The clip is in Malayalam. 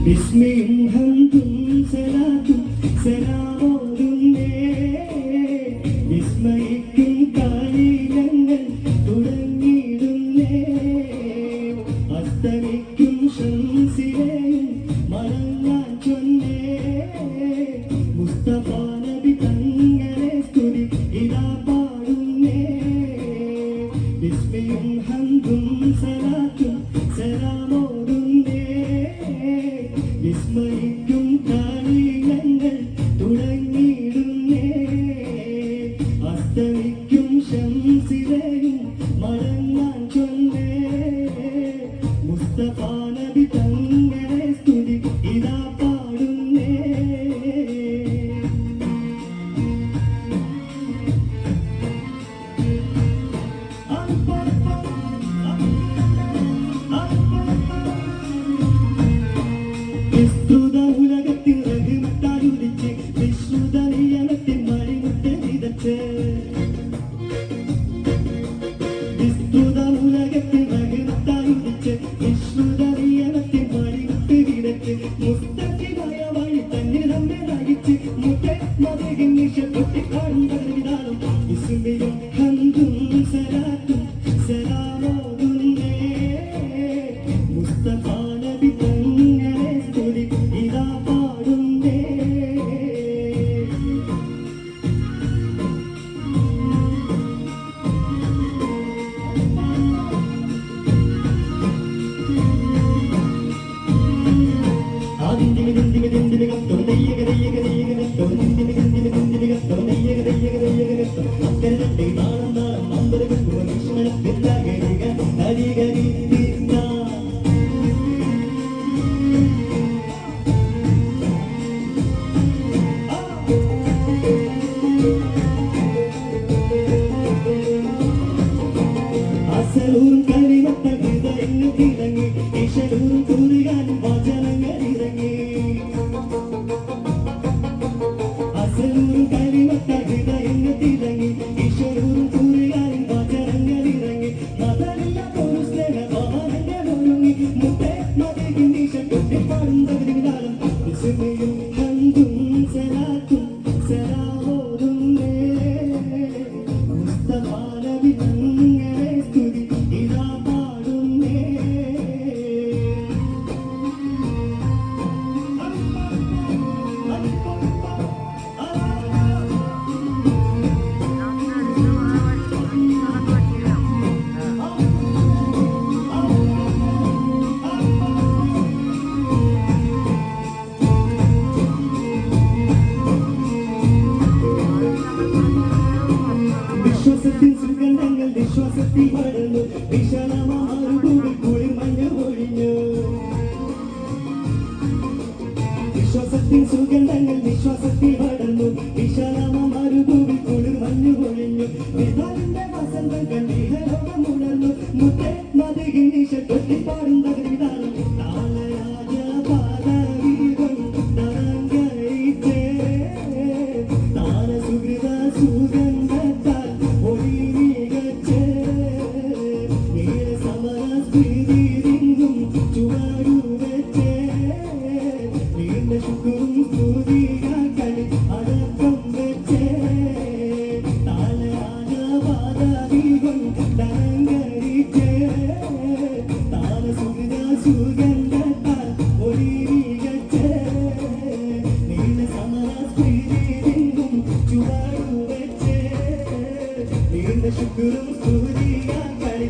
ബിസ്മിയും ഹംദും സലാത്തും സലാമോതുന്നേ വിസ്മയിക്കും കായികങ്ങൾ തുടങ്ങിയിടുന്നേ അസ്തമിക്കും ശംസിലെയും മറങ്ങാൻ ചൊന്നേ മുസ്തഫ നബി തങ്ങളെ സ്തുതി ഇതാ പാടുന്നേ ബിസ്മിയും ഹംദും സലാത്തും സലാമോതുന്നേ വിസ്മയിക്കും കാളികങ്ങൾ തുടങ്ങിയിടുന്നേ അസ്തമിക്കും ശംസിലെയും മറങ്ങാൻ ചൊന്നേ മുസ്തഫ നബി തങ്ങളെ സ്തുതി ഇതാ പാടുന്നേ വിസ്തൃത ഉലകത്തിൽ റഹ്മത്താലുദിച്ച് വിശ്രുത നിയമത്തിൻ മണിമുട്ട് വിതച്ച് വിസ്തൃത ഉലകത്തിൽ റഹ്മത്താലുദിച്ച് വിശ്രുത നിയമത്തിൻ മണിമുട്ട് വിതച്ച് മുസ്തഖിമായ വഴി തന്നെ നമ്മെ നയിച്ച് മുട്ടെ മതകിൻ നിശ പൊട്ടിക്കാടുന്ന വിധാനം വിസ്മയും ഹംദും സലാത്തും സലാമോതുന്നേ മുസ്തഫ നബി തങ്ങളെ സ്തുതി ഇതാ പാടുന്നേ അസലൂറും കരിമത്ത ഹൃദയങ്ങൾ തിളങ്ങി ഇശലൂറും കുറുകാനും വചനങ്ങൾ ഇറങ്ങി അസലൂറും കരിമത്ത ഹൃദയങ്ങൾ തിളങ്ങി ഇശലൂറും കുറുകാനും വചനങ്ങൾ ഇറങ്ങി മതമില്ലാത്തൊരു സ്നേഹവാഹനങ്ങൾ ഒരുങ്ങി മുത്തേ മതകിൻ ദിശ കൊട്ടിപ്പാടും തകരുവിതാളം വിസ്മയും ഹംദും സലാത്തും സലാമോതുന്നേ മുസ്തഫ നബി തങ്ങളെ സ്തുതി ഇതാ പാടുന്നേ വിശ്വാസത്തിൻ സുഗന്ധങ്ങൾ വിശ്വാസത്തിൽ പടർന്നു വിശാലമാറുകൂടി കുളിർമഞ്ഞ ഒഴിഞ്ഞു വിശ്വാസത്തിൻ സുഗന്ധങ്ങൾ വിശ്വാസത്തിൽ പടർന്നു വിശാലമാറുകൂടി കുളിർമഞ്ഞു ഒഴിഞ്ഞു വിധാനിന്റെ വസന്തങ്ങൾ വിഹലോകമുണർന്നു മുത്തേ മതകിൻ ദിശ കൊട്ടിപ്പാടും തകരുവിതാളം താളരാജ പാദവീകം തരംഗയിച്ചേ താന സുഹൃത സുഗന്ധത്താൽ ഒളി മികച്ചേ നീല സമര സ്മൃതിരിങ്ങും ചുവടു വെച്ചേ നീണ്ട ശുക്രും സ്തുതികളി അടക്കം വെച്ചേ താളരാജ പാദവീകം തരംഗരിച്ചേ താന സുഹൃത സുഗന്ധത്താൽ ഒളി മികച്ചേ നീല സമര സ്മൃതിരിങ്ങും ചുവടു വെച്ചേ നീണ്ട ശുക്രും സ്തുതികളി